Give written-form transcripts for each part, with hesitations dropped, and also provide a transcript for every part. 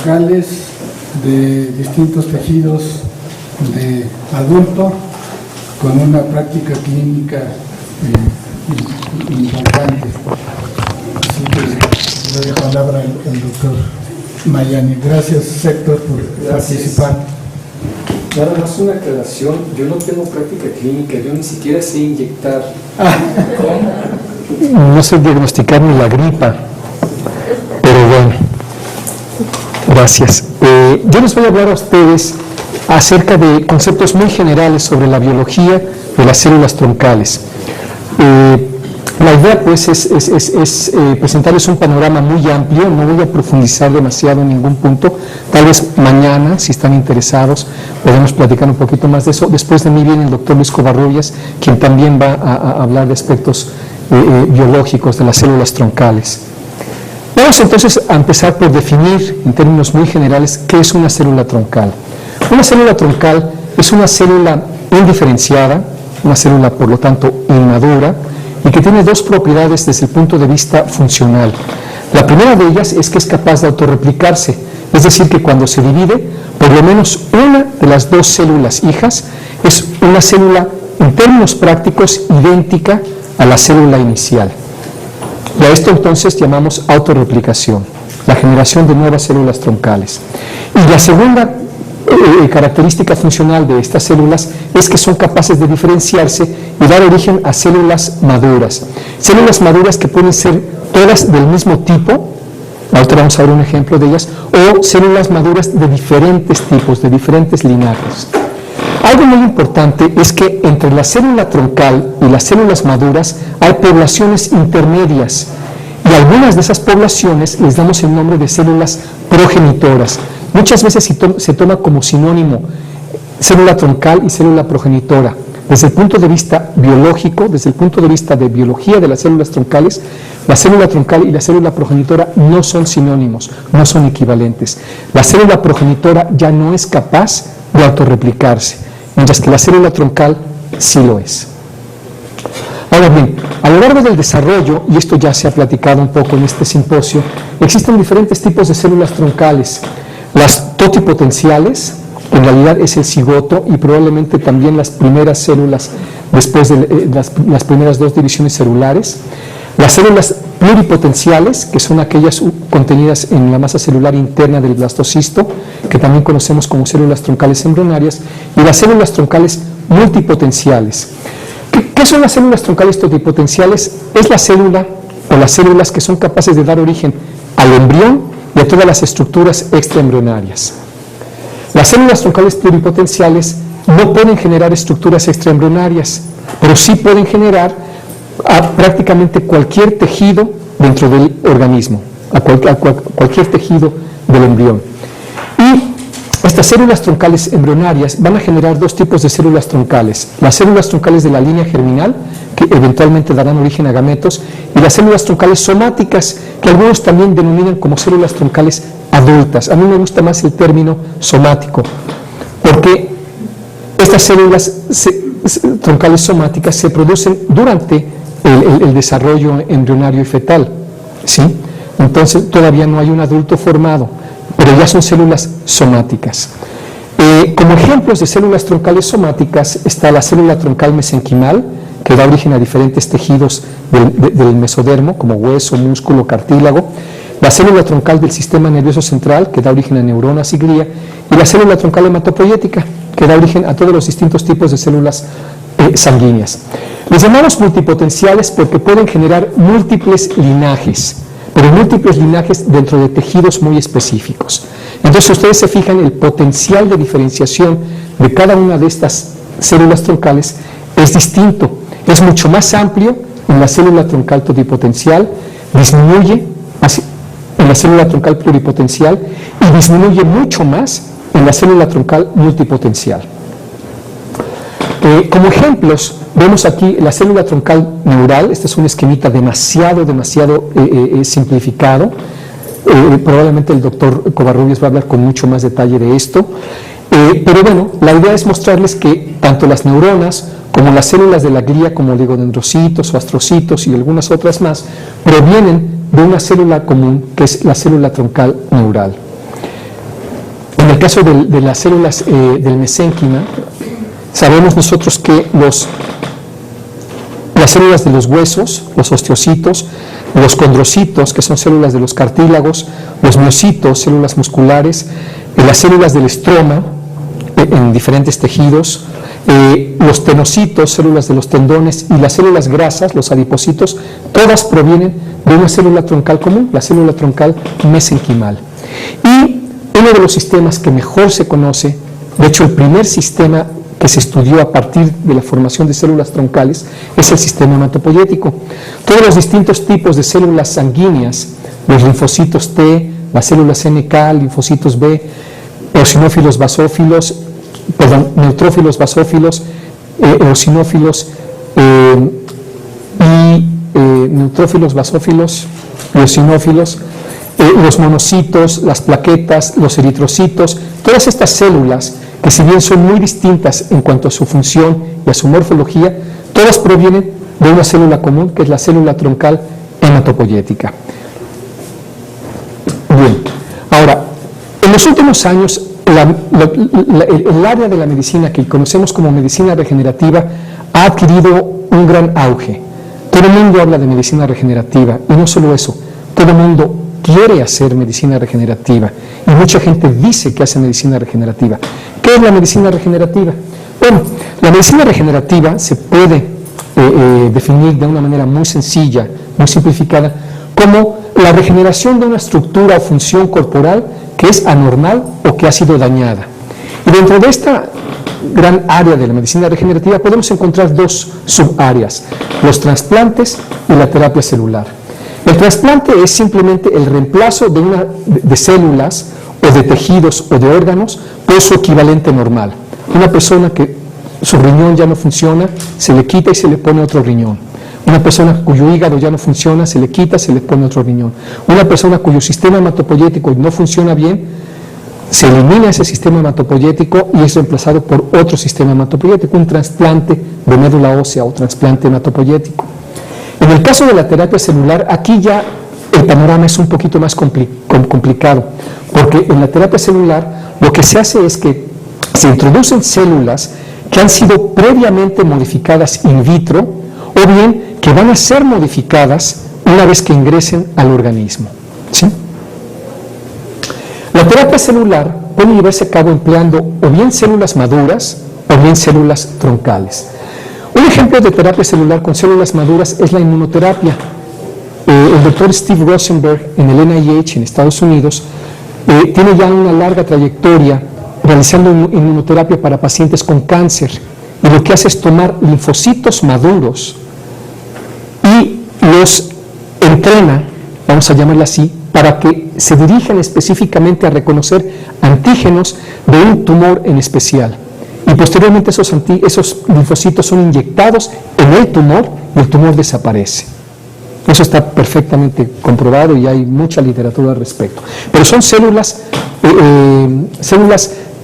troncales de distintos tejidos de adulto con una práctica clínica importante. Así que le doy la palabra al doctor Mayani. Gracias, Héctor, por participar. Nada más una aclaración, yo no tengo práctica clínica, yo ni siquiera sé inyectar. No sé diagnosticar ni la gripa, pero bueno, gracias. Yo les voy a hablar a ustedes acerca de conceptos muy generales sobre la biología de las células troncales. La idea pues es presentarles un panorama muy amplio, no voy a profundizar demasiado en ningún punto, tal vez mañana, si están interesados, podemos platicar un poquito más de eso. Después de mí viene el doctor Luis Covarrubias, quien también va a hablar de aspectos biológicos de las células troncales. Vamos entonces a empezar por definir en términos muy generales qué es una célula troncal. Una célula troncal es una célula indiferenciada, una célula por lo tanto inmadura, y que tiene dos propiedades desde el punto de vista funcional. La primera de ellas es que es capaz de autorreplicarse, es decir, que cuando se divide, por lo menos una de las dos células hijas es una célula, en términos prácticos, idéntica a la célula inicial. Y a esto entonces llamamos autorreplicación, la generación de nuevas células troncales. Y la segunda característica funcional de estas células es que son capaces de diferenciarse y dar origen a células maduras. Células maduras que pueden ser todas del mismo tipo, ahorita vamos a ver un ejemplo de ellas, o células maduras de diferentes tipos, de diferentes linajes. Algo muy importante es que entre la célula troncal y las células maduras hay poblaciones intermedias, y algunas de esas poblaciones les damos el nombre de células progenitoras. Muchas veces se toma como sinónimo célula troncal y célula progenitora. Desde el punto de vista biológico, desde el punto de vista de biología de las células troncales, la célula troncal y la célula progenitora no son sinónimos, no son equivalentes. La célula progenitora ya no es capaz de autorreplicarse, mientras que la célula troncal sí lo es. Ahora bien, a lo largo del desarrollo, y esto ya se ha platicado un poco en este simposio, existen diferentes tipos de células troncales. Las totipotenciales, en realidad es el cigoto y probablemente también las primeras células después de las primeras dos divisiones celulares. Las células pluripotenciales, que son aquellas contenidas en la masa celular interna del blastocisto, que también conocemos como células troncales embrionarias, y las células troncales multipotenciales. ¿Qué son las células troncales totipotenciales? Es la célula o las células que son capaces de dar origen al embrión y a todas las estructuras extraembrionarias. Las células troncales pluripotenciales no pueden generar estructuras extraembrionarias, pero sí pueden generar a prácticamente cualquier tejido dentro del organismo, a cualquier tejido del embrión. Y estas células troncales embrionarias van a generar dos tipos de células troncales: las células troncales de la línea germinal, que eventualmente darán origen a gametos, y las células troncales somáticas, que algunos también denominan como células troncales adultas. A mí me gusta más el término somático, porque estas células troncales somáticas se producen durante el desarrollo embrionario y fetal, ¿sí? Entonces todavía no hay un adulto formado, pero ya son células somáticas. Como ejemplos de células troncales somáticas está la célula troncal mesenquimal, que da origen a diferentes tejidos del mesodermo, como hueso, músculo, cartílago; la célula troncal del sistema nervioso central, que da origen a neuronas y glía; y la célula troncal hematopoyética, que da origen a todos los distintos tipos de células sanguíneas. Les llamamos multipotenciales porque pueden generar múltiples linajes, pero múltiples linajes dentro de tejidos muy específicos. Entonces, si ustedes se fijan, el potencial de diferenciación de cada una de estas células troncales es distinto, es mucho más amplio en la célula troncal totipotencial, disminuye en la célula troncal pluripotencial y disminuye mucho más en la célula troncal multipotencial. Como ejemplos, vemos aquí la célula troncal neural. Este es un esquemita demasiado simplificado. Probablemente el doctor Covarrubias va a hablar con mucho más detalle de esto. Pero bueno, la idea es mostrarles que tanto las neuronas como las células de la glía, como oligodendrocitos o astrocitos y algunas otras más, provienen de una célula común, que es la célula troncal neural. caso de las células del mesénquima, sabemos nosotros que las células de los huesos, los osteocitos, los condrocitos, que son células de los cartílagos, los miocitos, células musculares, las células del estroma en diferentes tejidos, los tenocitos, células de los tendones, y las células grasas, los adipocitos, todas provienen de una célula troncal común, la célula troncal mesenquimal. Y uno de los sistemas que mejor se conoce, de hecho el primer sistema que se estudió a partir de la formación de células troncales, es el sistema hematopoyético. Todos los distintos tipos de células sanguíneas, los linfocitos T, las células NK, linfocitos B, eosinófilos basófilos, neutrófilos basófilos, eosinófilos neutrófilos basófilos, eosinófilos, los monocitos, las plaquetas, los eritrocitos, todas estas células que si bien son muy distintas en cuanto a su función y a su morfología, todas provienen de una célula común, que es la célula troncal hematopoyética. Bien, ahora, en los últimos años, el área de la medicina que conocemos como medicina regenerativa ha adquirido un gran auge. Todo el mundo habla de medicina regenerativa, y no solo eso, todo el mundo quiere hacer medicina regenerativa, y mucha gente dice que hace medicina regenerativa. ¿Qué es la medicina regenerativa? Bueno, la medicina regenerativa se puede definir de una manera muy sencilla, muy simplificada, como la regeneración de una estructura o función corporal que es anormal o que ha sido dañada. Y dentro de esta gran área de la medicina regenerativa podemos encontrar dos subáreas: los trasplantes y la terapia celular. El trasplante es simplemente el reemplazo de células o de tejidos o de órganos por su equivalente normal. Una persona que su riñón ya no funciona, se le quita y se le pone otro riñón. Una persona cuyo hígado ya no funciona, se le quita, se le pone otro riñón. Una persona cuyo sistema hematopoyético no funciona bien, se elimina ese sistema hematopoyético y es reemplazado por otro sistema hematopoyético, un trasplante de médula ósea o trasplante hematopoyético. En el caso de la terapia celular, aquí ya el panorama es un poquito más complicado, porque en la terapia celular lo que se hace es que se introducen células que han sido previamente modificadas in vitro, o bien que van a ser modificadas una vez que ingresen al organismo. ¿Sí? La terapia celular puede llevarse a cabo empleando o bien células maduras o bien células troncales. Un ejemplo de terapia celular con células maduras es la inmunoterapia. El doctor Steve Rosenberg en el NIH en Estados Unidos tiene ya una larga trayectoria realizando inmunoterapia para pacientes con cáncer, y lo que hace es tomar linfocitos maduros y los entrena, vamos a llamarla así, para que se dirijan específicamente a reconocer antígenos de un tumor en especial. Y posteriormente esos linfocitos son inyectados en el tumor y el tumor desaparece. Eso está perfectamente comprobado y hay mucha literatura al respecto. Pero son células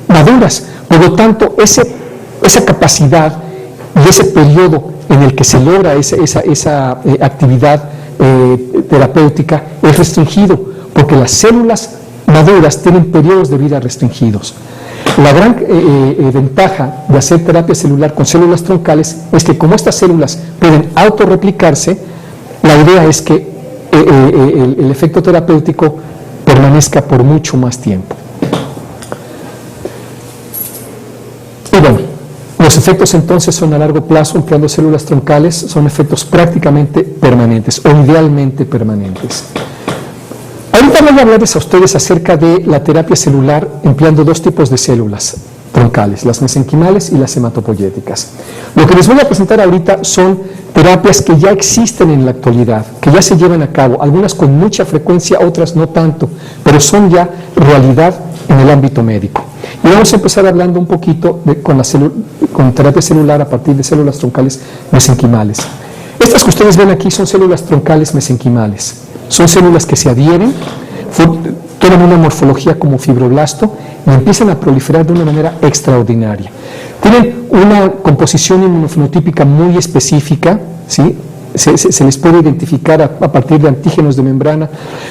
maduras, por lo tanto esa capacidad y ese periodo en el que se logra esa actividad terapéutica es restringido, porque las células maduras tienen periodos de vida restringidos. La gran ventaja de hacer terapia celular con células troncales es que como estas células pueden autorreplicarse, la idea es que el efecto terapéutico permanezca por mucho más tiempo. Y bueno, los efectos entonces son a largo plazo, empleando células troncales, son efectos prácticamente permanentes o idealmente permanentes. Ahorita voy a hablarles a ustedes acerca de la terapia celular empleando dos tipos de células troncales, las mesenquimales y las hematopoyéticas. Lo que les voy a presentar ahorita son terapias que ya existen en la actualidad, que ya se llevan a cabo, algunas con mucha frecuencia, otras no tanto, pero son ya realidad en el ámbito médico. Y vamos a empezar hablando un poquito con terapia celular a partir de células troncales mesenquimales. Estas que ustedes ven aquí son células troncales mesenquimales. Son células que se adhieren, toman una morfología como fibroblasto y empiezan a proliferar de una manera extraordinaria. Tienen una composición inmunofenotípica muy específica, ¿sí? se les puede identificar a partir de antígenos de membrana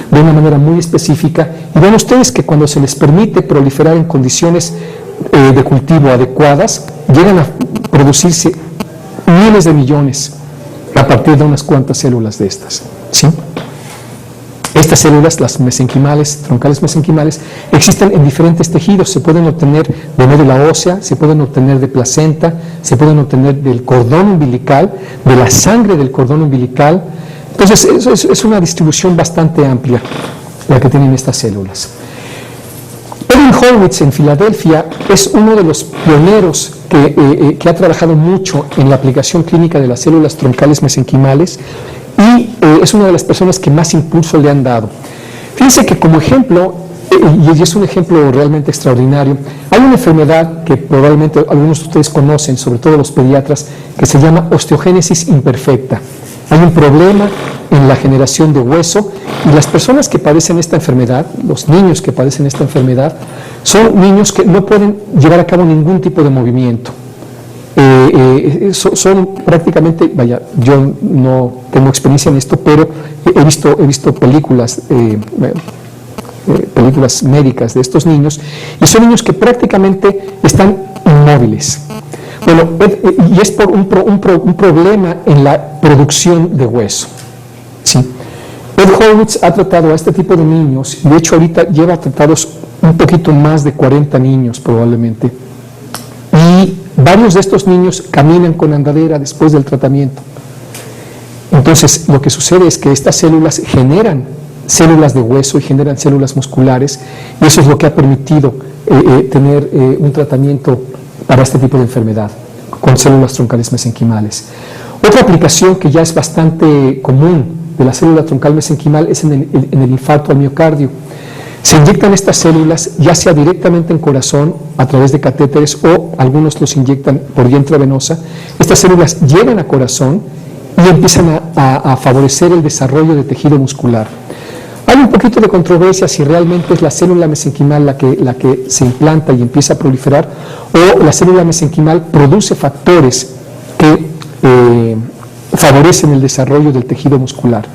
de una manera muy específica. Y ven ustedes que cuando se les permite proliferar en condiciones de cultivo adecuadas, llegan a producirse miles de millones a partir de unas cuantas células de estas, ¿sí? Estas células, las mesenquimales, troncales mesenquimales, existen en diferentes tejidos. Se pueden obtener de médula ósea, se pueden obtener de placenta, se pueden obtener del cordón umbilical, de la sangre del cordón umbilical. Entonces, es una distribución bastante amplia la que tienen estas células. Edwin Horwitz en Filadelfia es uno de los pioneros que ha trabajado mucho en la aplicación clínica de las células troncales mesenquimales y es una de las personas que más impulso le han dado. Fíjense que como ejemplo, y es un ejemplo realmente extraordinario, hay una enfermedad que probablemente algunos de ustedes conocen, sobre todo los pediatras, que se llama osteogénesis imperfecta. Hay un problema en la generación de hueso y las personas que padecen esta enfermedad, los niños que padecen esta enfermedad, son niños que no pueden llevar a cabo ningún tipo de movimiento. Son prácticamente, vaya, yo no tengo experiencia en esto, pero he visto películas médicas de estos niños y son niños que prácticamente están inmóviles. Bueno, y es por un problema en la producción de hueso, ¿sí? Ed Horwitz ha tratado a este tipo de niños y de hecho ahorita lleva tratados un poquito más de 40 niños probablemente. Y varios de estos niños caminan con andadera después del tratamiento. Entonces, lo que sucede es que estas células generan células de hueso y generan células musculares, y eso es lo que ha permitido tener un tratamiento para este tipo de enfermedad, con células troncales mesenquimales. Otra aplicación que ya es bastante común de la célula troncal mesenquimal es en el infarto al miocardio. Se inyectan estas células ya sea directamente en corazón a través de catéteres o algunos los inyectan por vía intravenosa. Estas células llegan a corazón y empiezan a favorecer el desarrollo de tejido muscular. Hay un poquito de controversia si realmente es la célula mesenquimal la que se implanta y empieza a proliferar o la célula mesenquimal produce factores que favorecen el desarrollo del tejido muscular.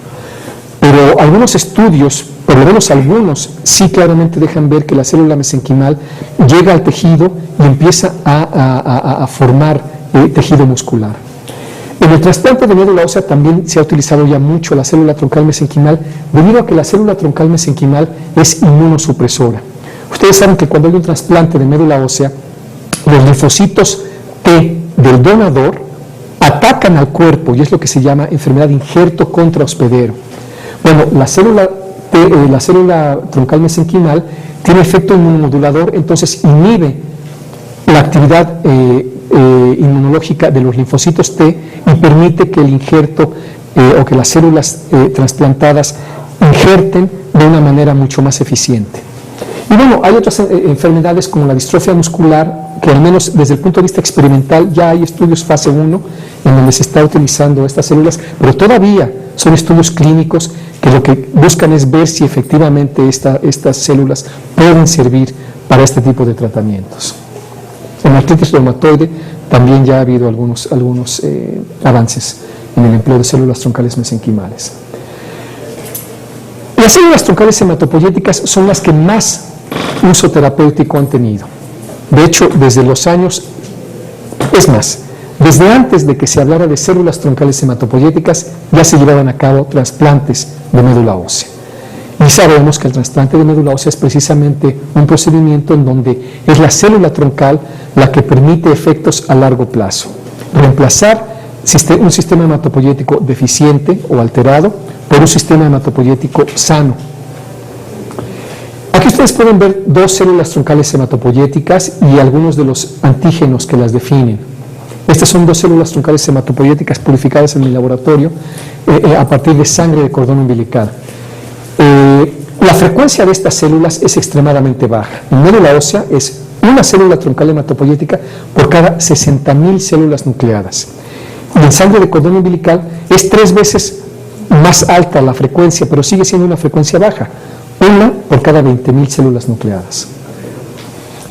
Pero algunos estudios, por lo menos algunos, sí claramente dejan ver que la célula mesenquimal llega al tejido y empieza a formar tejido muscular. En el trasplante de médula ósea también se ha utilizado ya mucho la célula troncal mesenquimal debido a que la célula troncal mesenquimal es inmunosupresora. Ustedes saben que cuando hay un trasplante de médula ósea, los linfocitos T del donador atacan al cuerpo y es lo que se llama enfermedad de injerto contra-hospedero. Bueno, la célula troncal mesenquimal tiene efecto inmunomodulador, entonces inhibe la actividad inmunológica de los linfocitos T y permite que el injerto o que las células trasplantadas injerten de una manera mucho más eficiente. Y bueno, hay otras enfermedades como la distrofia muscular, que al menos desde el punto de vista experimental ya hay estudios fase 1 en donde se está utilizando estas células, pero todavía son estudios clínicos que lo que buscan es ver si efectivamente estas células pueden servir para este tipo de tratamientos. En artritis reumatoide también ya ha habido algunos avances en el empleo de células troncales mesenquimales. Las células troncales hematopoyéticas son las que más uso terapéutico han tenido. De hecho, desde los años, es más, desde antes de que se hablara de células troncales hematopoyéticas, ya se llevaban a cabo trasplantes de médula ósea. Y sabemos que el trasplante de médula ósea es precisamente un procedimiento en donde es la célula troncal la que permite efectos a largo plazo. Reemplazar un sistema hematopoyético deficiente o alterado por un sistema hematopoyético sano. Aquí ustedes pueden ver dos células troncales hematopoyéticas y algunos de los antígenos que las definen. Estas son dos células troncales hematopoyéticas purificadas en mi laboratorio a partir de sangre de cordón umbilical. La frecuencia de estas células es extremadamente baja. En médula ósea es una célula troncal hematopoyética por cada 60.000 células nucleadas. Y en sangre de cordón umbilical es 3 veces más alta la frecuencia, pero sigue siendo una frecuencia baja, una por cada 20.000 células nucleadas.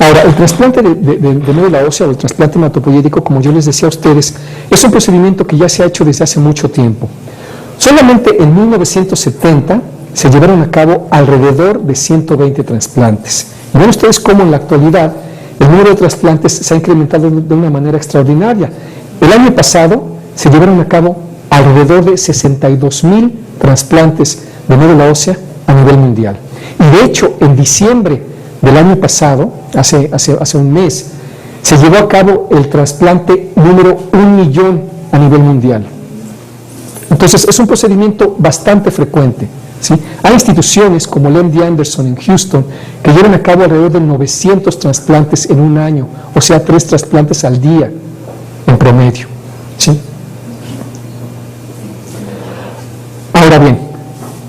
Ahora, el trasplante de médula ósea o el trasplante hematopoyético, como yo les decía a ustedes, es un procedimiento que ya se ha hecho desde hace mucho tiempo. Solamente en 1970 se llevaron a cabo alrededor de 120 trasplantes. Y ven ustedes cómo en la actualidad el número de trasplantes se ha incrementado de una manera extraordinaria. El año pasado se llevaron a cabo alrededor de 62,000 trasplantes de médula ósea a nivel mundial. Y de hecho, en diciembre del año pasado, hace un mes, se llevó a cabo el trasplante número 1.000.000 a nivel mundial. Entonces, es un procedimiento bastante frecuente, ¿sí? Hay instituciones como el MD Anderson en Houston que llevan a cabo alrededor de 900 trasplantes en un año, o sea, 3 trasplantes al día en promedio, ¿sí? Ahora bien,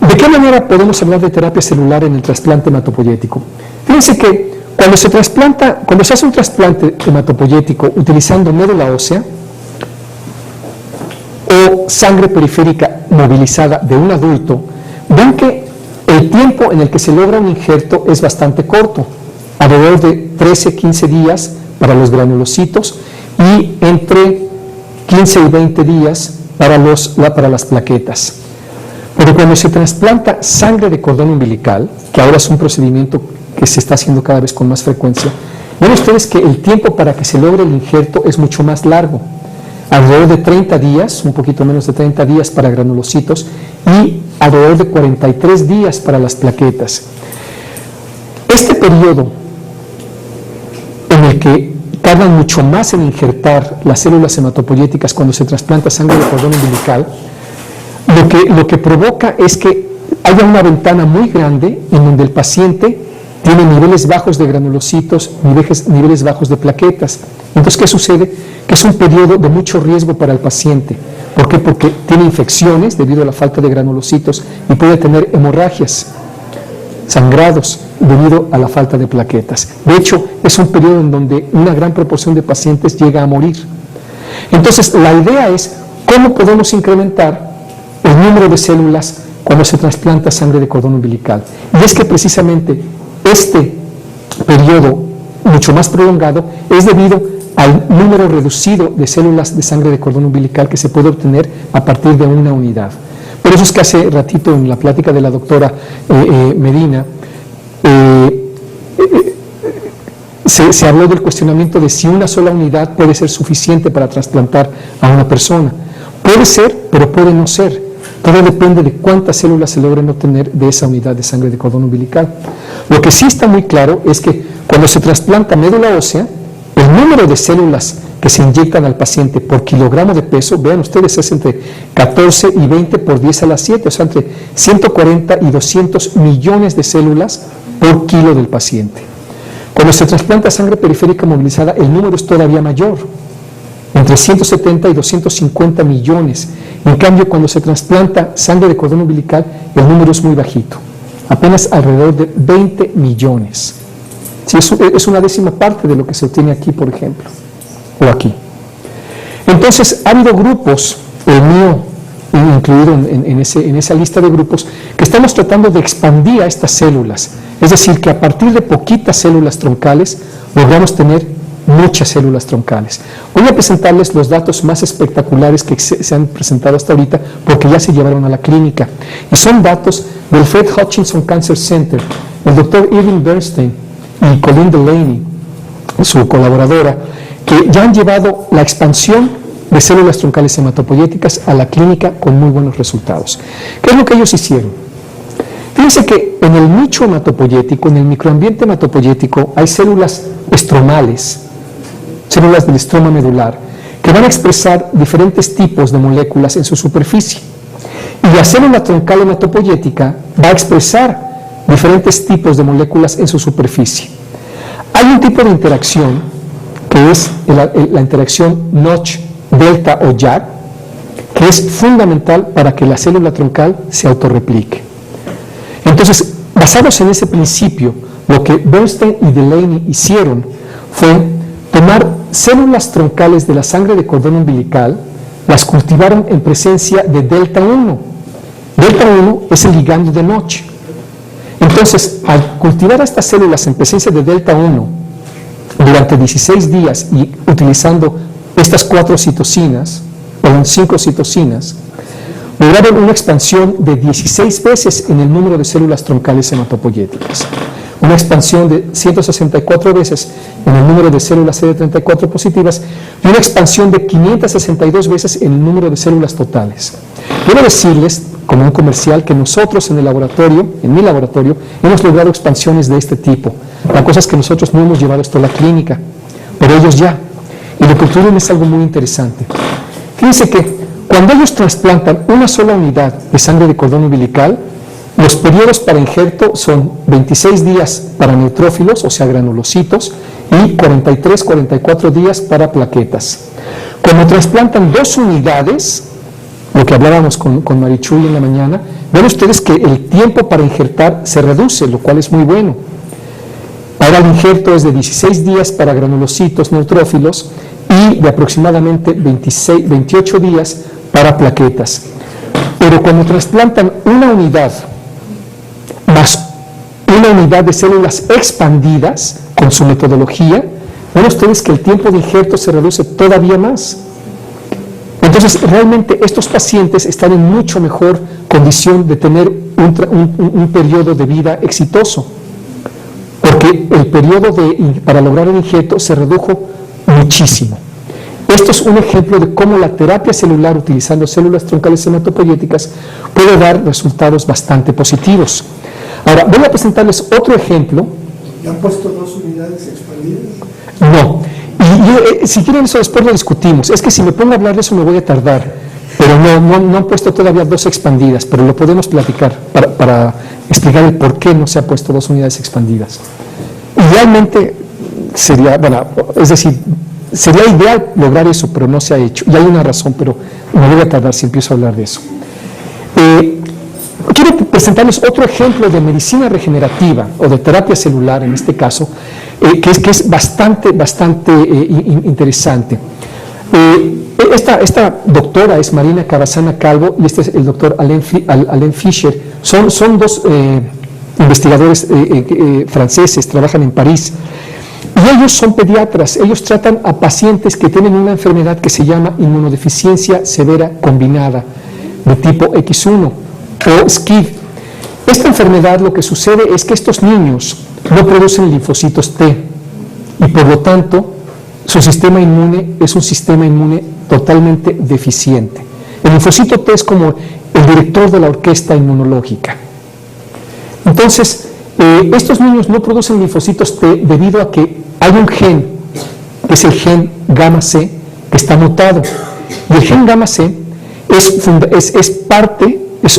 ¿de qué manera podemos hablar de terapia celular en el trasplante hematopoyético? Fíjense que cuando se hace un trasplante hematopoyético utilizando médula ósea o sangre periférica movilizada de un adulto, ven que el tiempo en el que se logra un injerto es bastante corto, alrededor de 13-15 días para los granulocitos y entre 15 y 20 días para las plaquetas. Pero cuando se trasplanta sangre de cordón umbilical, que ahora es un procedimiento que se está haciendo cada vez con más frecuencia, ven ustedes que el tiempo para que se logre el injerto es mucho más largo, alrededor de 30 días, un poquito menos de 30 días para granulocitos y alrededor de 43 días para las plaquetas. Este periodo en el que tardan mucho más en injertar las células hematopoyéticas cuando se trasplanta sangre de cordón umbilical, lo que provoca es que haya una ventana muy grande en donde el paciente tiene niveles bajos de granulocitos, niveles bajos de plaquetas. Entonces, ¿qué sucede? Que es un periodo de mucho riesgo para el paciente. ¿Por qué? Porque tiene infecciones debido a la falta de granulocitos y puede tener hemorragias, sangrados debido a la falta de plaquetas. De hecho, es un periodo en donde una gran proporción de pacientes llega a morir. Entonces, la idea es cómo podemos incrementar el número de células cuando se trasplanta sangre de cordón umbilical. Y es que precisamente este periodo mucho más prolongado es debido al número reducido de células de sangre de cordón umbilical que se puede obtener a partir de una unidad. Por eso es que hace ratito en la plática de la doctora Medina se habló del cuestionamiento de si una sola unidad puede ser suficiente para trasplantar a una persona. Puede ser, pero puede no ser. Todo depende de cuántas células se logren obtener de esa unidad de sangre de cordón umbilical. Lo que sí está muy claro es que cuando se trasplanta médula ósea, el número de células que se inyectan al paciente por kilogramo de peso, vean ustedes, es entre 14 y 20 por 10 a la 7, o sea, entre 140 y 200 millones de células por kilo del paciente. Cuando se trasplanta sangre periférica movilizada, el número es todavía mayor, entre 170 y 250 millones. En cambio, cuando se trasplanta sangre de cordón umbilical, el número es muy bajito, apenas alrededor de 20 millones. Sí, es una décima parte de lo que se obtiene aquí, por ejemplo, o aquí. Entonces, ha habido grupos, el mío incluido en esa lista de grupos, que estamos tratando de expandir a estas células. Es decir, que a partir de poquitas células troncales logramos tener muchas células troncales. Voy a presentarles los datos más espectaculares que se han presentado hasta ahorita porque ya se llevaron a la clínica. Y son datos del Fred Hutchinson Cancer Center, el doctor Irving Bernstein y Colleen Delaney, su colaboradora, que ya han llevado la expansión de células troncales hematopoyéticas a la clínica con muy buenos resultados. ¿Qué es lo que ellos hicieron? Fíjense que en el nicho hematopoyético, en el microambiente hematopoyético, hay células estromales, células del estroma medular, que van a expresar diferentes tipos de moléculas en su superficie. Y la célula troncal hematopoyética va a expresar diferentes tipos de moléculas en su superficie. Hay un tipo de interacción que es la interacción Notch, delta o YAG, que es fundamental para que la célula troncal se autorreplique. Entonces, basados en ese principio, lo que Bernstein y Delaney hicieron fue tomar células troncales de la sangre de cordón umbilical, las cultivaron en presencia de delta 1. Delta 1 es el ligando de Notch. Entonces, al cultivar estas células en presencia de delta 1 durante 16 días y utilizando estas 4 citocinas, o 5 citocinas, lograron una expansión de 16 veces en el número de células troncales hematopoyéticas, una expansión de 164 veces en el número de células CD34 positivas y una expansión de 562 veces en el número de células totales. Quiero decirles, como un comercial, que nosotros en mi laboratorio, hemos logrado expansiones de este tipo. La cosa es que nosotros no hemos llevado esto a la clínica, pero ellos ya. Y lo que ocurre es algo muy interesante. Fíjense que cuando ellos trasplantan una sola unidad de sangre de cordón umbilical, los periodos para injerto son 26 días para neutrófilos, o sea, granulocitos, y 43-44 días para plaquetas. Cuando trasplantan 2 unidades, lo que hablábamos con Marichuy en la mañana, ven ustedes que el tiempo para injertar se reduce, lo cual es muy bueno. Ahora el injerto es de 16 días para granulocitos neutrófilos y de aproximadamente 28 días para plaquetas. Pero cuando trasplantan una unidad más una unidad de células expandidas con su metodología, ven ustedes que el tiempo de injerto se reduce todavía más. Entonces, realmente estos pacientes están en mucho mejor condición de tener un periodo de vida exitoso, porque el periodo para lograr el injerto se redujo muchísimo. Esto es un ejemplo de cómo la terapia celular utilizando células troncales hematopoyéticas puede dar resultados bastante positivos. Ahora, voy a presentarles otro ejemplo. ¿Le han puesto 2 unidades expandidas? No. Y si quieren eso después lo discutimos. Es que si me pongo a hablar de eso me voy a tardar. Pero no han puesto todavía 2 expandidas, pero lo podemos platicar para explicar el por qué no se ha puesto 2 unidades expandidas. Idealmente sería, bueno, es decir, sería ideal lograr eso, pero no se ha hecho. Y hay una razón, pero me voy a tardar si empiezo a hablar de eso. Quiero presentarles otro ejemplo de medicina regenerativa o de terapia celular en este caso, que es bastante interesante. Esta doctora es Marina Cabazana Calvo y este es el doctor Alain Fischer. Son 2 investigadores franceses, trabajan en París. Y ellos son pediatras, ellos tratan a pacientes que tienen una enfermedad que se llama inmunodeficiencia severa combinada de tipo X1 o SCID. Esta enfermedad lo que sucede es que estos niños no producen linfocitos T y por lo tanto su sistema inmune es un sistema inmune totalmente deficiente. El linfocito T es como el director de la orquesta inmunológica. Entonces, estos niños no producen linfocitos T debido a que hay un gen, que es el gen gamma C, que está mutado. Y el gen gamma C es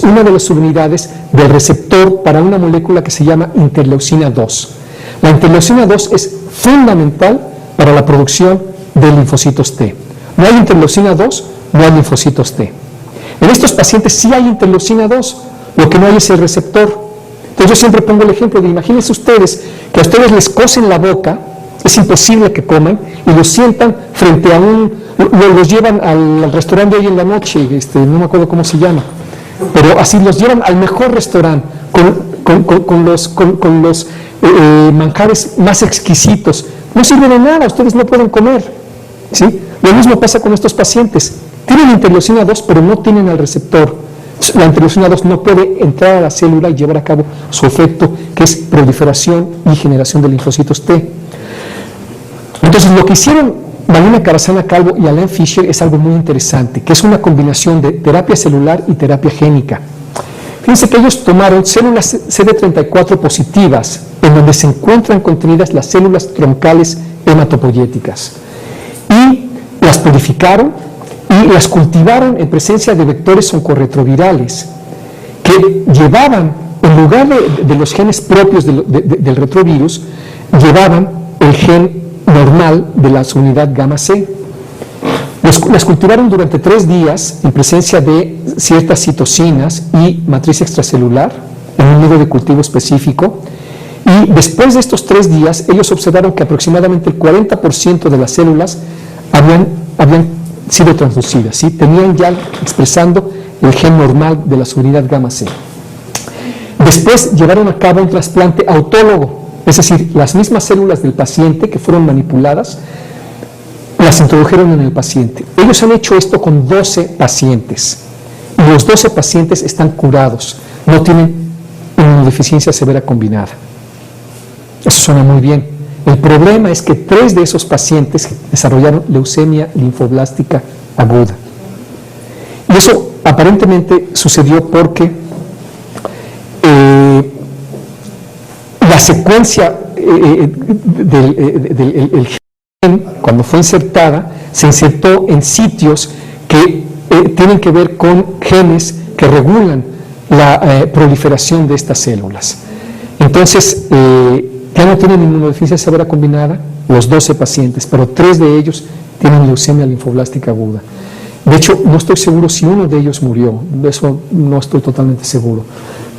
una de las subunidades del receptor para una molécula que se llama interleucina 2. La interleucina 2 es fundamental para la producción de linfocitos T. No hay interleucina 2, no hay linfocitos T. En estos pacientes sí hay interleucina 2, lo que no hay es el receptor. Entonces yo siempre pongo el ejemplo de, imagínense ustedes que a ustedes les cosen la boca, es imposible que coman, y los sientan frente a los llevan al restaurante de hoy en la noche, no me acuerdo cómo se llama, pero así los llevan al mejor restaurante, con los manjares más exquisitos. No sirve de nada, ustedes no pueden comer, ¿sí? Lo mismo pasa con estos pacientes. Tienen interleucina 2, pero no tienen el receptor. La interleucina 2 no puede entrar a la célula y llevar a cabo su efecto, que es proliferación y generación de linfocitos T. Entonces, lo que hicieron Marina Cabazana Calvo y Alain Fischer es algo muy interesante, que es una combinación de terapia celular y terapia génica. Fíjense que ellos tomaron células CD34 positivas, en donde se encuentran contenidas las células troncales hematopoyéticas, y las purificaron y las cultivaron en presencia de vectores oncorretrovirales que llevaban, en lugar de los genes propios del retrovirus, llevaban el gen normal de la subunidad gamma C. Las cultivaron durante 3 días en presencia de ciertas citocinas y matriz extracelular en un medio de cultivo específico, y después de estos 3 días ellos observaron que aproximadamente el 40% de las células habían sido transducidas, ¿sí? Tenían ya expresando el gen normal de la subunidad gamma C. Después llevaron a cabo un trasplante autólogo, es decir, las mismas células del paciente que fueron manipuladas, las introdujeron en el paciente. Ellos han hecho esto con 12 pacientes los 12 pacientes están curados, no tienen inmunodeficiencia severa combinada. Eso suena muy bien. El problema es que 3 de esos pacientes desarrollaron leucemia linfoblástica aguda. Y eso aparentemente sucedió porque la secuencia del gen, cuando fue insertada, se insertó en sitios que tienen que ver con genes que regulan la proliferación de estas células. Entonces, ya no tienen inmunodeficiencia severa combinada los 12 pacientes, pero 3 de ellos tienen leucemia linfoblástica aguda. De hecho, no estoy seguro si uno de ellos murió, de eso no estoy totalmente seguro.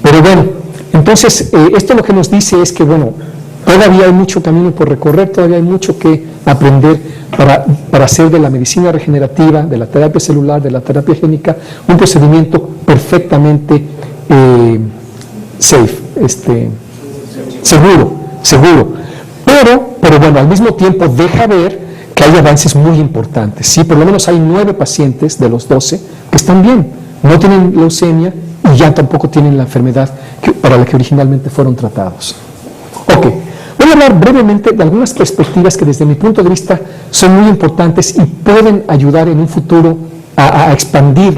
Pero bueno, entonces, esto lo que nos dice es que, bueno, todavía hay mucho camino por recorrer, todavía hay mucho que aprender para hacer de la medicina regenerativa, de la terapia celular, de la terapia génica, un procedimiento perfectamente safe, seguro. Pero bueno, al mismo tiempo deja ver que hay avances muy importantes. ¿Sí? Por lo menos hay 9 pacientes de los 12 que están bien, no tienen leucemia y ya tampoco tienen la enfermedad para la que originalmente fueron tratados. Ok, voy a hablar brevemente de algunas perspectivas que desde mi punto de vista son muy importantes y pueden ayudar en un futuro a expandir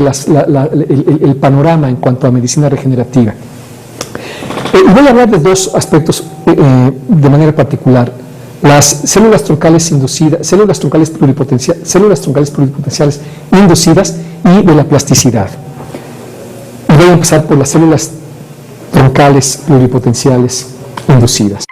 el panorama en cuanto a medicina regenerativa. Y voy a hablar de 2 aspectos de manera particular: las células troncales inducidas, células troncales pluripotenciales inducidas y de la plasticidad. Y voy a empezar por las células troncales pluripotenciales inducidas.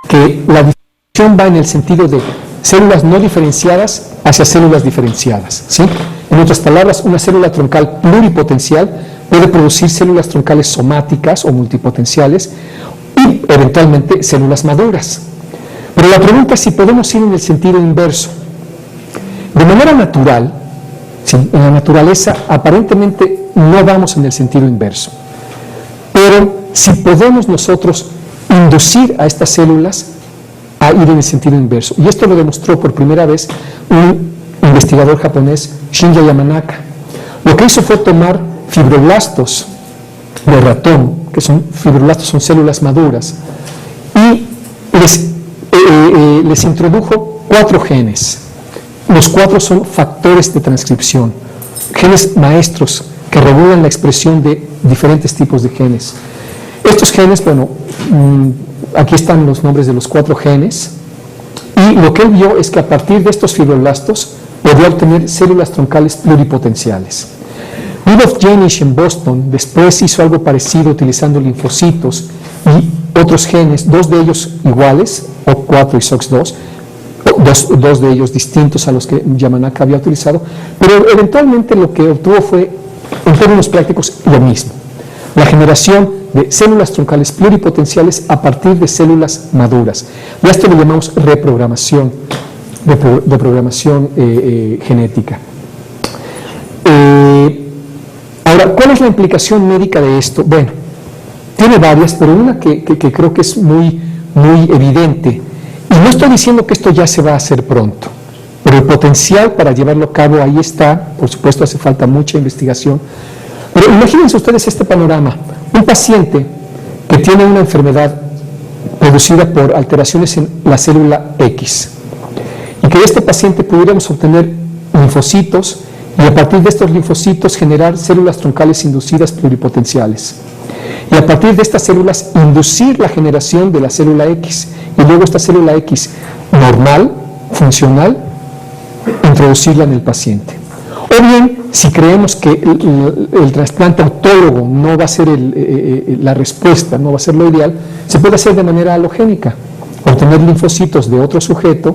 Que la distinción va en el sentido de células no diferenciadas hacia células diferenciadas, ¿sí? En otras palabras, una célula troncal pluripotencial puede producir células troncales somáticas o multipotenciales y eventualmente células maduras. Pero la pregunta es si podemos ir en el sentido inverso. De manera natural, ¿sí? En la naturaleza aparentemente no vamos en el sentido inverso. Pero si podemos nosotros inducir a estas células a ir en el sentido inverso. Y esto lo demostró por primera vez un investigador japonés, Shinya Yamanaka. Lo que hizo fue tomar fibroblastos de ratón, que son fibroblastos, son células maduras, y les introdujo 4 genes. Los 4 son factores de transcripción, genes maestros que regulan la expresión de diferentes tipos de genes. Estos genes, bueno, aquí están los nombres de los 4 genes, y lo que él vio es que a partir de estos fibroblastos podía obtener células troncales pluripotenciales. Rudolf Jenisch en Boston después hizo algo parecido utilizando linfocitos y otros genes, 2 de ellos iguales, OCT4 y SOX2, dos de ellos distintos a los que Yamanaka había utilizado, pero eventualmente lo que obtuvo fue, en términos prácticos, lo mismo: la generación de células troncales pluripotenciales a partir de células maduras. Y a esto le llamamos reprogramación, genética. Ahora, ¿cuál es la implicación médica de esto? Bueno, tiene varias, pero una que creo que es muy evidente. Y no estoy diciendo que esto ya se va a hacer pronto, pero el potencial para llevarlo a cabo ahí está. Por supuesto, hace falta mucha investigación. Pero imagínense ustedes este panorama: un paciente que tiene una enfermedad producida por alteraciones en la célula X, y que de este paciente pudiéramos obtener linfocitos y a partir de estos linfocitos generar células troncales inducidas pluripotenciales, y a partir de estas células inducir la generación de la célula X, y luego esta célula X normal, funcional, introducirla en el paciente. O bien, si creemos que el trasplante autólogo no va a ser la respuesta, no va a ser lo ideal, se puede hacer de manera alogénica: obtener linfocitos de otro sujeto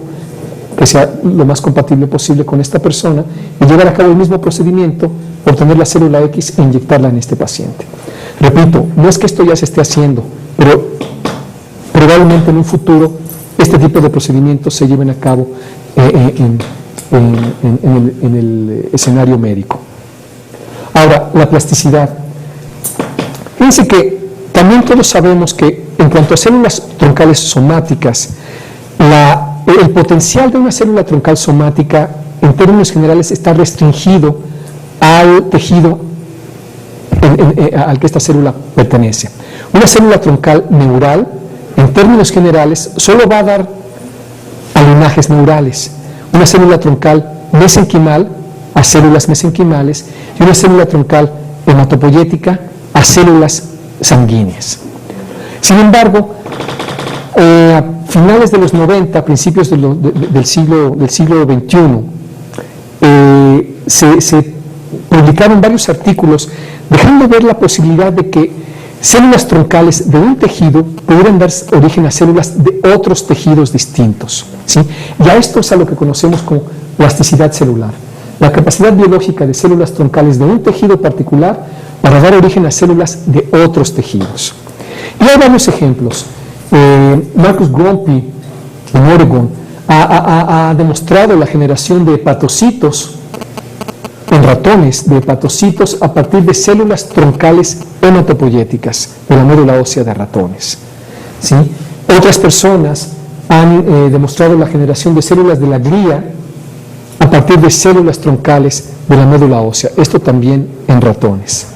que sea lo más compatible posible con esta persona y llevar a cabo el mismo procedimiento, obtener la célula X e inyectarla en este paciente. Repito, no es que esto ya se esté haciendo, pero probablemente en un futuro este tipo de procedimientos se lleven a cabo en el escenario médico. Ahora, la plasticidad. Fíjense que también todos sabemos que en cuanto a células troncales somáticas, el potencial de una célula troncal somática en términos generales, está restringido al tejido al que esta célula pertenece. Una célula troncal neural, en términos generales, solo va a dar a linajes neurales. Una célula troncal mesenquimal a células mesenquimales y una célula troncal hematopoyética a células sanguíneas. Sin embargo, a finales de los 90, principios del siglo XXI, se publicaron varios artículos dejando ver la posibilidad de que células troncales de un tejido pudieran dar origen a células de otros tejidos distintos, ¿sí? Y a esto es a lo que conocemos como plasticidad celular, la capacidad biológica de células troncales de un tejido particular para dar origen a células de otros tejidos. Y hay varios ejemplos. Marcus Grompi, en Oregon, ha demostrado la generación de hepatocitos en ratones, de hepatocitos a partir de células troncales hematopoyéticas de la médula ósea de ratones, ¿sí? Otras personas han demostrado la generación de células de la glía a partir de células troncales de la médula ósea, esto también en ratones.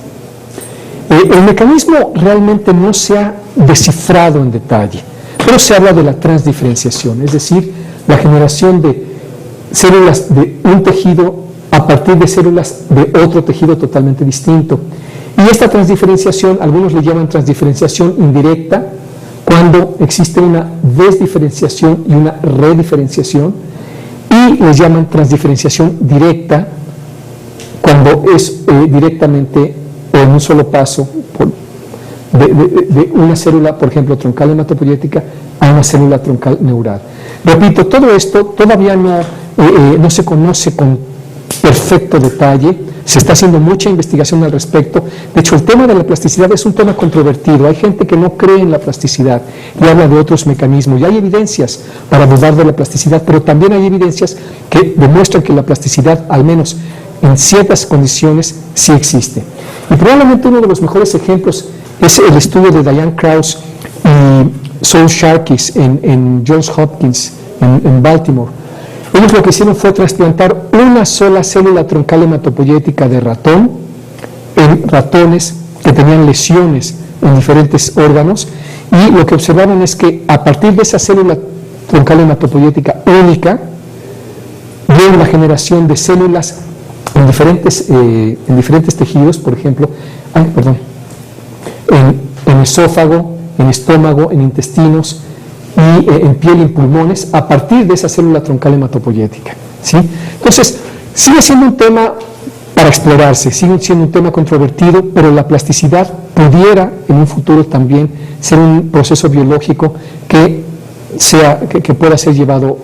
El mecanismo realmente no se ha descifrado en detalle, pero se habla de la transdiferenciación, es decir, la generación de células de un tejido a partir de células de otro tejido totalmente distinto. Y esta transdiferenciación, algunos le llaman transdiferenciación indirecta, cuando existe una desdiferenciación y una rediferenciación, y les llaman transdiferenciación directa, cuando es directamente en un solo paso de una célula, por ejemplo, troncal hematopoyética a una célula troncal neural. Repito, todo esto todavía no se conoce con perfecto detalle, se está haciendo mucha investigación al respecto. De hecho, el tema de la plasticidad es un tema controvertido. Hay gente que no cree en la plasticidad y habla de otros mecanismos. Y hay evidencias para dudar de la plasticidad, pero también hay evidencias que demuestran que la plasticidad, al menos en ciertas condiciones, sí existe. Y probablemente uno de los mejores ejemplos es el estudio de Diane Krause y Saul Sharkis en Johns Hopkins, en Baltimore. Ellos lo que hicieron fue trasplantar una sola célula troncal hematopoyética de ratón en ratones que tenían lesiones en diferentes órganos, y lo que observaron es que a partir de esa célula troncal hematopoyética única vieron la generación de células en diferentes tejidos, por ejemplo, en esófago, en estómago, en intestinos y en piel y en pulmones a partir de esa célula troncal hematopoyética, ¿sí? Entonces, sigue siendo un tema para explorarse, sigue siendo un tema controvertido, pero la plasticidad pudiera en un futuro también ser un proceso biológico que pueda ser llevado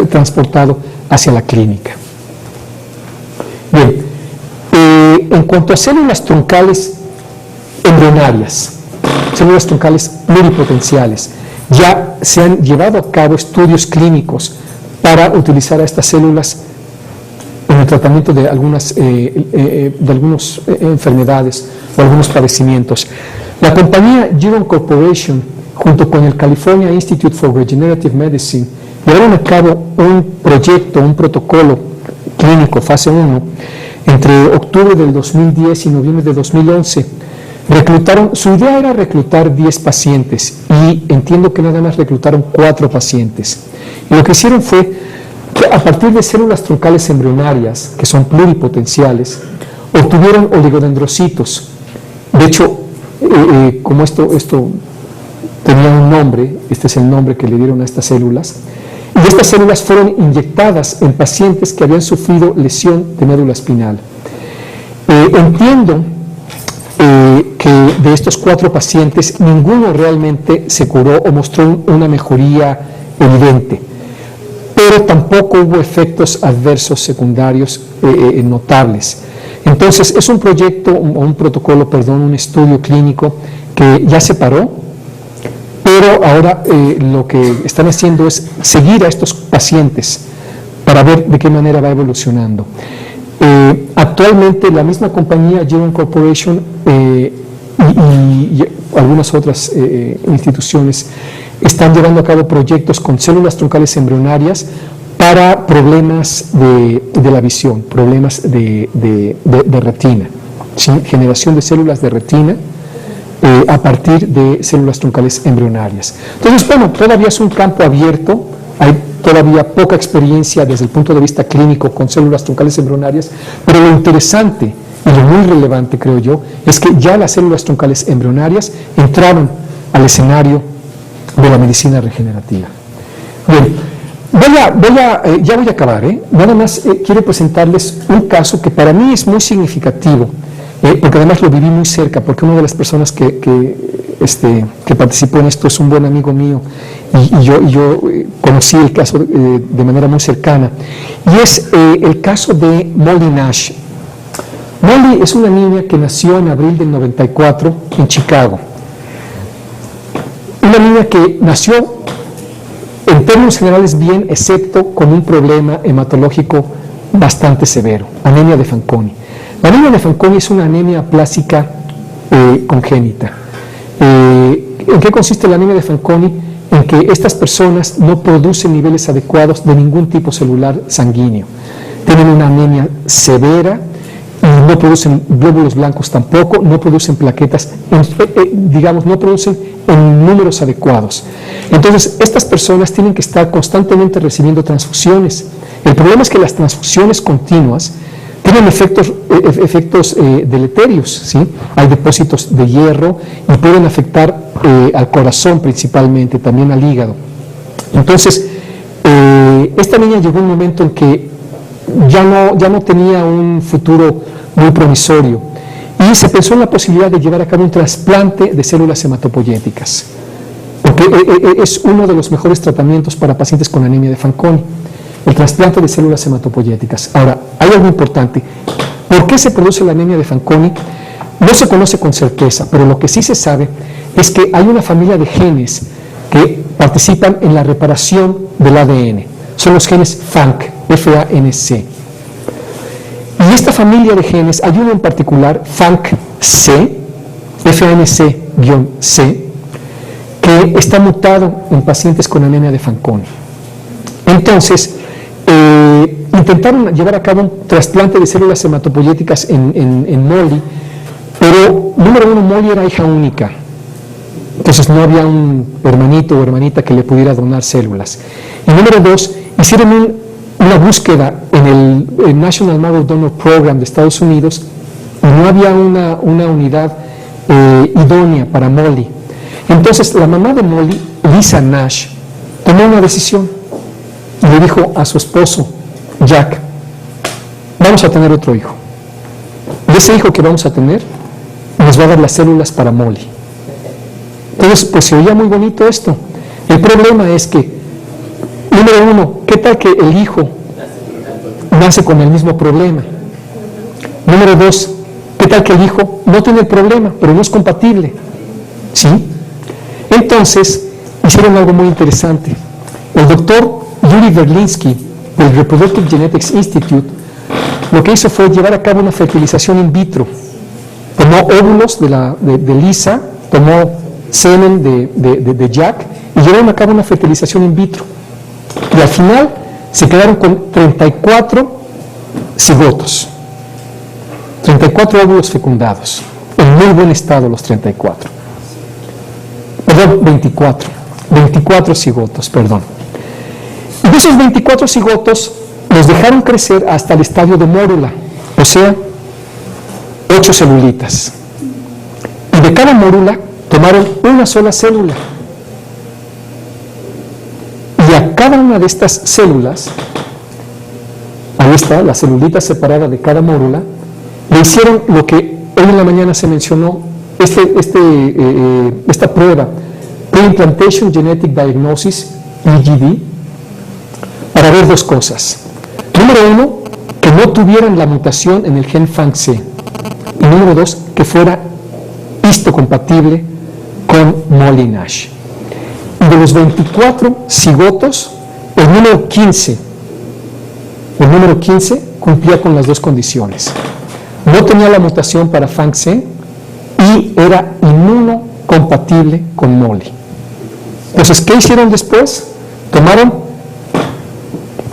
transportado hacia la clínica. Bien, en cuanto a células troncales embrionarias, células troncales pluripotenciales, ya se han llevado a cabo estudios clínicos para utilizar a estas células en el tratamiento de algunas enfermedades o algunos padecimientos. La compañía Geron Corporation, junto con el California Institute for Regenerative Medicine, llevaron a cabo un proyecto, un protocolo clínico, fase 1, entre octubre del 2010 y noviembre de 2011. Su idea era reclutar 10 pacientes y entiendo que nada más reclutaron 4 pacientes. Y lo que hicieron fue que a partir de células troncales embrionarias, que son pluripotenciales, obtuvieron oligodendrocitos. De hecho, como esto tenía un nombre, este es el nombre que le dieron a estas células, y estas células fueron inyectadas en pacientes que habían sufrido lesión de médula espinal. Entiendo que de estos 4 pacientes ninguno realmente se curó o mostró una mejoría evidente, pero tampoco hubo efectos adversos secundarios notables. Entonces es un un estudio clínico que ya se paró, pero ahora lo que están haciendo es seguir a estos pacientes para ver de qué manera va evolucionando. Actualmente la misma compañía Geron Corporation y algunas otras instituciones están llevando a cabo proyectos con células troncales embrionarias para problemas de la visión, problemas de retina, ¿sí? Generación de células de retina a partir de células troncales embrionarias. Entonces, bueno, todavía es un campo abierto, hay todavía poca experiencia desde el punto de vista clínico con células troncales embrionarias, pero lo interesante y lo muy relevante, creo yo, es que ya las células troncales embrionarias entraron al escenario de la medicina regenerativa. Bien, ya voy a acabar, nada más quiero presentarles un caso que para mí es muy significativo, porque además lo viví muy cerca, porque una de las personas que participó en esto es un buen amigo mío, y yo conocí el caso de manera muy cercana, y es el caso de Molly Nash. Molly es una niña que nació en abril del 94 en Chicago. Una niña que nació en términos generales bien, excepto con un problema hematológico bastante severo, anemia de Fanconi. La anemia de Fanconi es una anemia plástica congénita. ¿En qué consiste la anemia de Fanconi? En que estas personas no producen niveles adecuados de ningún tipo celular sanguíneo. Tienen una anemia severa, y no producen glóbulos blancos tampoco, no producen plaquetas, no producen en números adecuados. Entonces, estas personas tienen que estar constantemente recibiendo transfusiones. El problema es que las transfusiones continuas tienen efectos deleterios, ¿sí? Hay depósitos de hierro y pueden afectar al corazón principalmente, también al hígado. Entonces, esta niña llegó un momento en que ya no tenía un futuro muy promisorio y se pensó en la posibilidad de llevar a cabo un trasplante de células hematopoyéticas, porque es uno de los mejores tratamientos para pacientes con anemia de Fanconi, el trasplante de células hematopoyéticas. Ahora, hay algo importante. ¿Por qué se produce la anemia de Fanconi? No se conoce con certeza, pero lo que sí se sabe es que hay una familia de genes que participan en la reparación del ADN. Son los genes FANC, F-A-N-C. Y esta familia de genes, hay uno en particular, FANC-C, F-A-N-C-C, que está mutado en pacientes con anemia de Fanconi. Entonces, intentaron llevar a cabo un trasplante de células hematopoyéticas en Molly, pero, número uno, Molly era hija única. Entonces no había un hermanito o hermanita que le pudiera donar células. Y número dos, hicieron una búsqueda en el National Model Donor Program de Estados Unidos y no había una unidad idónea para Molly. Entonces la mamá de Molly, Lisa Nash, tomó una decisión y le dijo a su esposo, Jack, vamos a tener otro hijo. Y ese hijo que vamos a tener nos va a dar las células para Molly. Entonces, pues se oía muy bonito esto. El problema es que, número uno, ¿qué tal que el hijo nace con el mismo problema? Número dos, ¿qué tal que el hijo no tiene el problema, pero no es compatible? ¿Sí? Entonces, hicieron algo muy interesante. El doctor Yuri Berlinsky, del Reproductive Genetics Institute, lo que hizo fue llevar a cabo una fertilización in vitro. Tomó óvulos de Lisa, tomó semen de Jack y llevaron a cabo una fertilización in vitro. Y al final se quedaron con 34 cigotos, 34 óvulos fecundados, en muy buen estado los 34. Perdón, 24 cigotos, perdón. Y de esos 24 cigotos los dejaron crecer hasta el estadio de mórula, o sea, 8 celulitas. Y de cada mórula tomaron una sola célula. Y a cada una de estas células, ahí está, la celulita separada de cada mórula, le hicieron lo que hoy en la mañana se mencionó, esta prueba, Pre-Implantation Genetic Diagnosis, PGD, para ver dos cosas. Número uno, que no tuvieran la mutación en el gen FANC-C. Y número dos, que fuera histocompatible con Molly Nash. Y de los 24 cigotos, el número 15 cumplía con las dos condiciones. No tenía la mutación para FANC-C y era inmunocompatible con Molly. Entonces, ¿qué hicieron después? Tomaron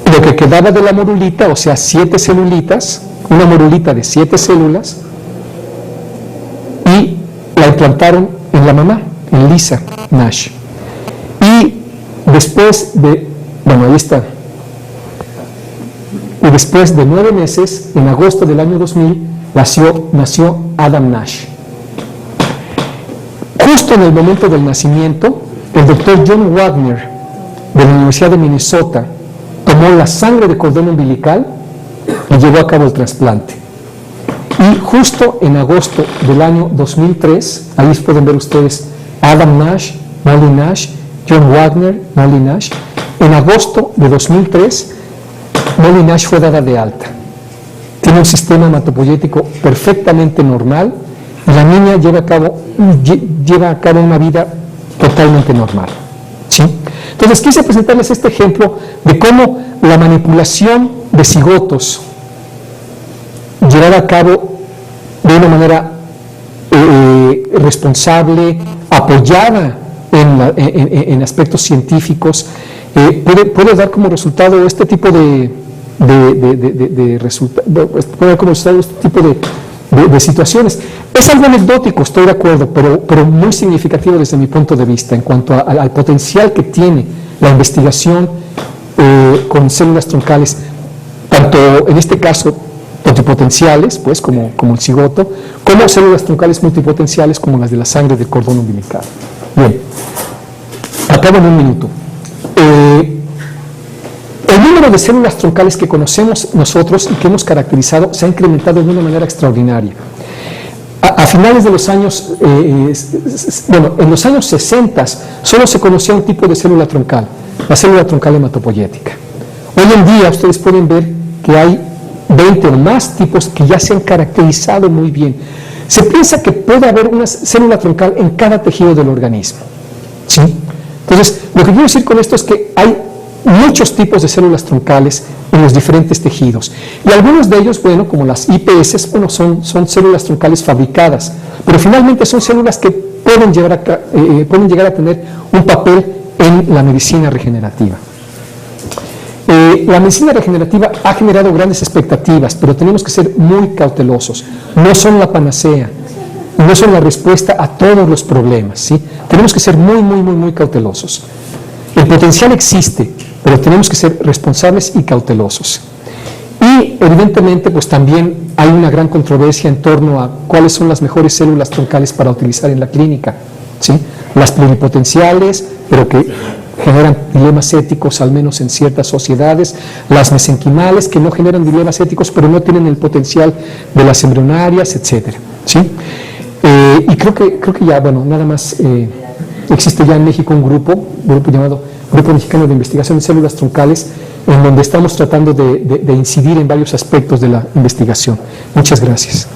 lo que quedaba de la morulita, o sea, 7 celulitas, una morulita de 7 células, y la implantaron en la mamá, en Lisa Nash. Y después de, bueno, ahí está, y después de 9 meses, en agosto del año 2000, nació Adam Nash. Justo en el momento del nacimiento, el doctor John Wagner, de la Universidad de Minnesota, tomó la sangre de cordón umbilical y llevó a cabo el trasplante. Y justo en agosto del año 2003, ahí pueden ver ustedes Adam Nash, Molly Nash, John Wagner, Molly Nash. En agosto de 2003, Molly Nash fue dada de alta. Tiene un sistema hematopoyético perfectamente normal y la niña lleva a cabo una vida totalmente normal. ¿Sí? Entonces quise presentarles este ejemplo de cómo la manipulación de cigotos llevada a cabo de una manera responsable, apoyada en aspectos científicos, puede dar como resultado este tipo de situaciones. Es algo anecdótico, estoy de acuerdo, pero muy significativo desde mi punto de vista en cuanto al potencial que tiene la investigación con células troncales, tanto en este caso multipotenciales, pues como el cigoto, como células troncales multipotenciales como las de la sangre del cordón umbilical. Bien, acabo en un minuto. El número de células troncales que conocemos nosotros y que hemos caracterizado se ha incrementado de una manera extraordinaria. A finales de los años, en los años 60 solo se conocía un tipo de célula troncal, la célula troncal hematopoyética. Hoy en día ustedes pueden ver que hay 20 o más tipos que ya se han caracterizado muy bien. Se piensa que puede haber una célula troncal en cada tejido del organismo. ¿Sí? Entonces, lo que quiero decir con esto es que hay muchos tipos de células troncales en los diferentes tejidos. Y algunos de ellos, bueno, como las IPS, bueno, son células troncales fabricadas, pero finalmente son células que pueden llegar a tener un papel en la medicina regenerativa. La medicina regenerativa ha generado grandes expectativas, pero tenemos que ser muy cautelosos. No son la panacea, no son la respuesta a todos los problemas, ¿sí? Tenemos que ser muy cautelosos. El potencial existe, pero tenemos que ser responsables y cautelosos. Y evidentemente, pues también hay una gran controversia en torno a cuáles son las mejores células troncales para utilizar en la clínica, ¿sí? Las pluripotenciales, pero que generan dilemas éticos, al menos en ciertas sociedades, las mesenquimales, que no generan dilemas éticos, pero no tienen el potencial de las embrionarias, etcétera, ¿sí? Y creo que ya, bueno, nada más existe ya en México un grupo llamado Grupo Mexicano de Investigación en Células Troncales, en donde estamos tratando de incidir en varios aspectos de la investigación. Muchas gracias.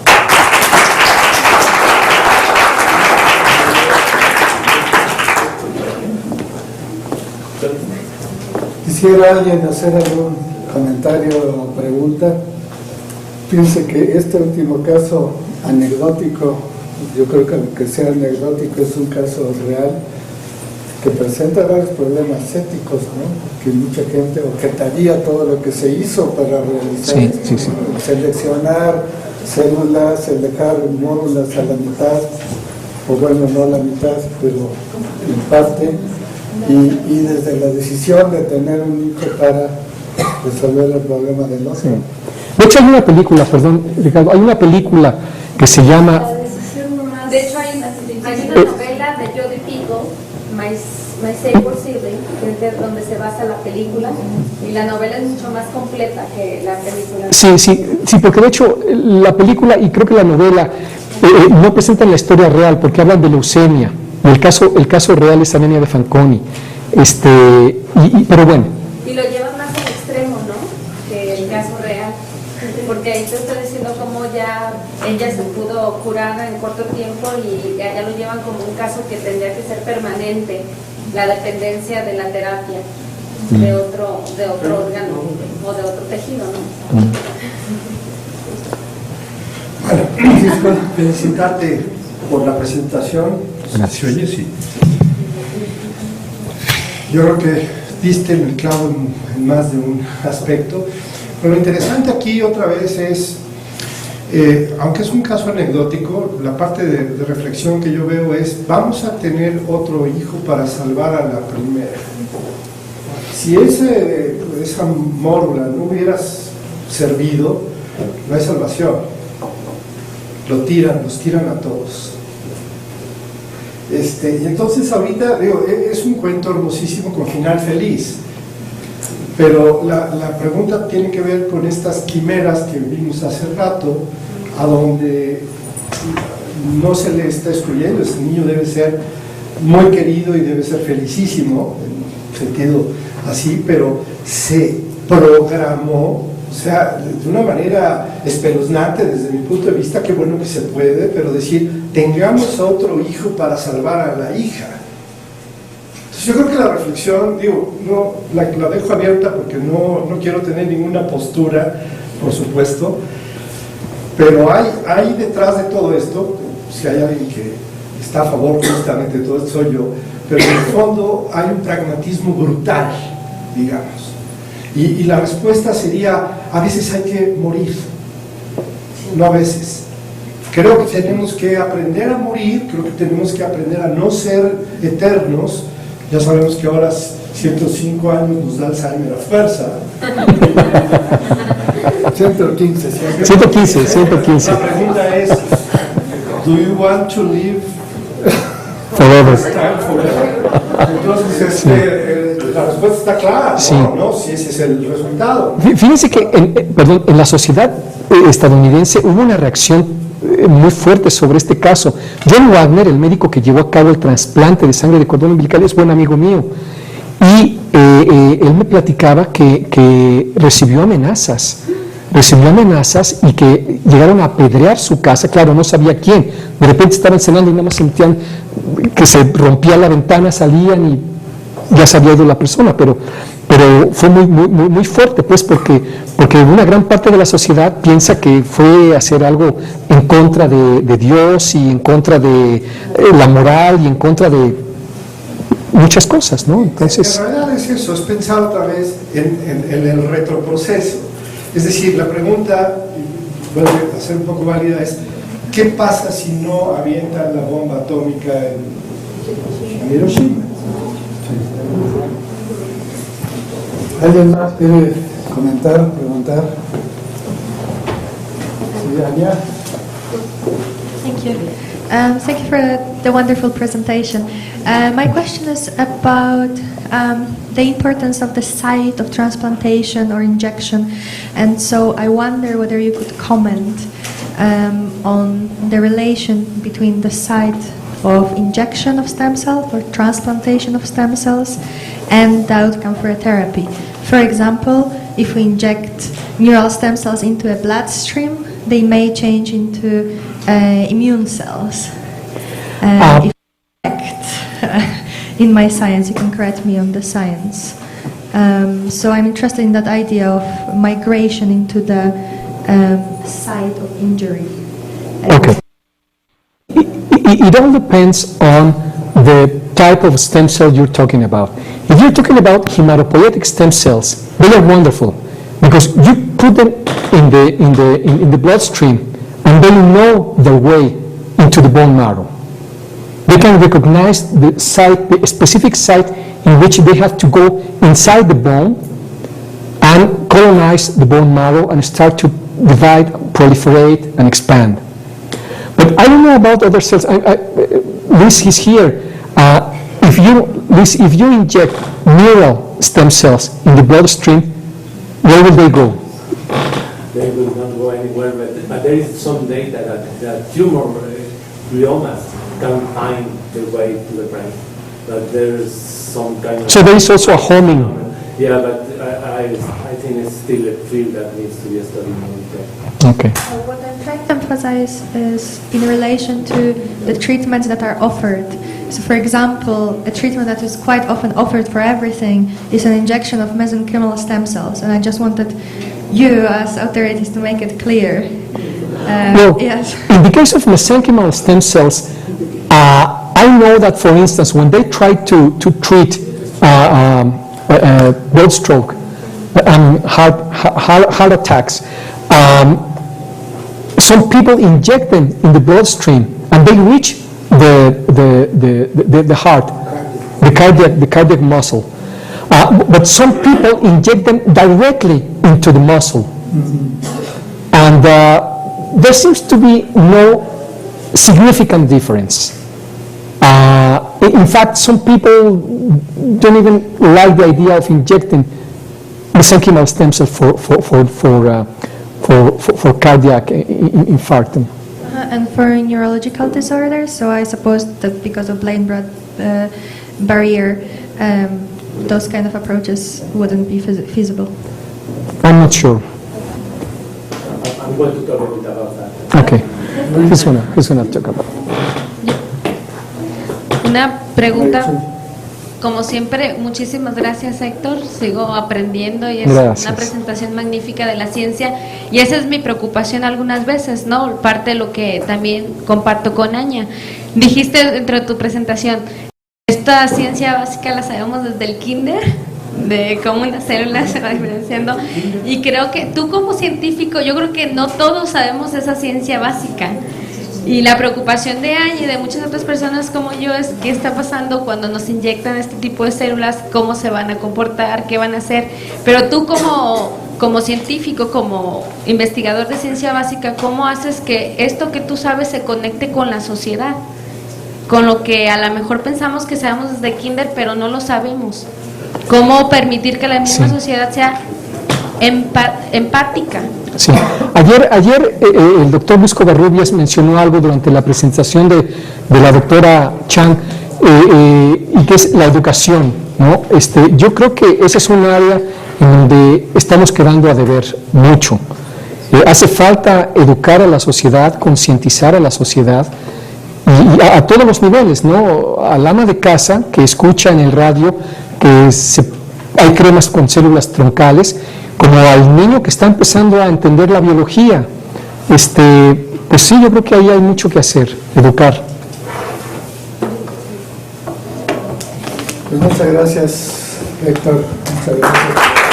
¿Quisiera alguien hacer algún comentario o pregunta? Piense que este último caso anecdótico, yo creo que aunque sea anecdótico, es un caso real que presenta varios problemas éticos, ¿no? Que mucha gente objetaría todo lo que se hizo para realizar, seleccionar células, el dejar módulas a la mitad, o bueno, no a la mitad, pero en parte, y desde la decisión de tener un hijo para resolver el problema del otro. Sí. De hecho hay una película, perdón Ricardo, hay una película que se llama... De hecho hay una novela de Jodi Picoult, My Savior Sibling, que es de donde se basa la película, y la novela es mucho más completa que la película. Sí, porque de hecho la película y creo que la novela no presentan la historia real, porque hablan de leucemia, y el caso real es anemia de Fanconi, pero bueno. Y lo llevan más al extremo, ¿no?, que el caso real, porque ahí te estoy diciendo cómo ya ella se pudo curar en corto tiempo y ya lo llevan como un caso que tendría que ser permanente, la dependencia de la terapia de otro órgano o de otro tejido, ¿no? Bueno, Francisco, felicitarte por la presentación. Gracias. Sí. Yo creo que diste el clavo en más de un aspecto. Pero lo interesante aquí otra vez es, aunque es un caso anecdótico, la parte de reflexión que yo veo es, vamos a tener otro hijo para salvar a la primera. Si esa mórula no hubieras servido, no hay salvación. Los tiran a todos. Y entonces ahorita, digo, es un cuento hermosísimo con final feliz. Pero la pregunta tiene que ver con estas quimeras que vimos hace rato, a donde no se le está excluyendo. Ese niño debe ser muy querido y debe ser felicísimo, en sentido así, pero se programó, o sea, de una manera espeluznante desde mi punto de vista. Qué bueno que se puede, pero decir, tengamos a otro hijo para salvar a la hija. Entonces yo creo que la reflexión, digo, no, la dejo abierta porque no quiero tener ninguna postura, por supuesto, pero hay detrás de todo esto, si hay alguien que está a favor justamente de todo esto, soy yo, pero en el fondo hay un pragmatismo brutal, digamos. Y la respuesta sería, a veces hay que morir, no a veces. Creo que tenemos que aprender a morir, creo que tenemos que aprender a no ser eternos. Ya sabemos que ahora 105 años nos da Alzheimer a fuerza. 115. 115. La pregunta es, ¿do you want to live Forever. forever? Entonces, la respuesta está clara, Sí. ¿no? Si ese es el resultado. Fíjense que en la sociedad estadounidense hubo una reacción muy fuerte sobre este caso. John Wagner, el médico que llevó a cabo el trasplante de sangre de cordón umbilical, es buen amigo mío. Y él me platicaba que recibió amenazas y que llegaron a apedrear su casa. Claro, no sabía quién. De repente estaban cenando y nada más sentían que se rompía la ventana, salían y ya se había ido la persona, pero fue muy fuerte, pues, porque una gran parte de la sociedad piensa que fue hacer algo en contra de Dios y en contra de la moral y en contra de muchas cosas, ¿no? Entonces, en realidad es eso, es pensar otra vez en el retroproceso. Es decir, la pregunta, y vuelve a ser un poco válida, es ¿qué pasa si no avientan la bomba atómica en Hiroshima? ¿Alguien más quiere comentar, preguntar? Sí, Anya. Thank you. Thank you for the wonderful presentation. My question is about the importance of the site of transplantation or injection, and so I wonder whether you could comment on the relation between the site of injection of stem cells or transplantation of stem cells and the outcome for a therapy. For example, if we inject neural stem cells into a bloodstream, they may change into immune cells. In my science, you can correct me on the science. So I'm interested in that idea of migration into the site of injury. okay. It all depends on the type of stem cell you're talking about. If you're talking about hematopoietic stem cells, they are wonderful because you put them in the bloodstream and they know their way into the bone marrow. They can recognize the specific site in which they have to go inside the bone and colonize the bone marrow and start to divide, proliferate, and expand. But I don't know about other cells. Luis is here. If you inject neural stem cells in the bloodstream, where will they go? They will not go anywhere, but there is some data that tumor gliomas can find the way to the brain. But there is some kind of... So there is also a homing. Yeah, but I think it's still a field that needs to be studied more. Okay. What I'm trying to emphasize is in relation to the treatments that are offered. So, for example, a treatment that is quite often offered for everything is an injection of mesenchymal stem cells, and I just wanted you, as authorities, to make it clear. Yes. In the case of mesenchymal stem cells, I know that, for instance, when they try to treat blood stroke, heart attacks. Some people inject them in the bloodstream and they reach the heart, the cardiac muscle. But some people inject them directly into the muscle. And there seems to be no significant difference. In fact, some people don't even like the idea of injecting mesenchymal stem cells for cardiac infarction. And for neurological disorders, so I suppose that because of blood barrier, those kind of approaches wouldn't be feasible. I'm not sure. I'm going to talk a bit about that. Okay, he's gonna talk about it. Una pregunta, como siempre, muchísimas gracias, Héctor, sigo aprendiendo y es Gracias. una presentación magnífica de la ciencia y esa es mi preocupación algunas veces, ¿no? Parte de lo que también comparto con Aña. Dijiste dentro de tu presentación, esta ciencia básica la sabemos desde el kinder, de cómo una célula se va diferenciando, y creo que tú como científico, yo creo que no todos sabemos esa ciencia básica. Y la preocupación de Aña y de muchas otras personas como yo es qué está pasando cuando nos inyectan este tipo de células, cómo se van a comportar, qué van a hacer. Pero tú como científico, como investigador de ciencia básica, ¿cómo haces que esto que tú sabes se conecte con la sociedad? Con lo que a lo mejor pensamos que sabemos desde kinder, pero no lo sabemos. ¿Cómo permitir que la misma sociedad sea empática? Sí. Ayer el doctor Luis Covarrubias mencionó algo durante la presentación de la doctora Chang, y que es la educación, ¿no? Yo creo que esa es un área en donde estamos quedando a deber mucho. Hace falta educar a la sociedad, concientizar a la sociedad, y a todos los niveles, ¿no? Al ama de casa que escucha en el radio que hay cremas con células troncales, como al niño que está empezando a entender la biología. Pues sí, yo creo que ahí hay mucho que hacer, educar. Pues muchas gracias, Héctor. Muchas gracias.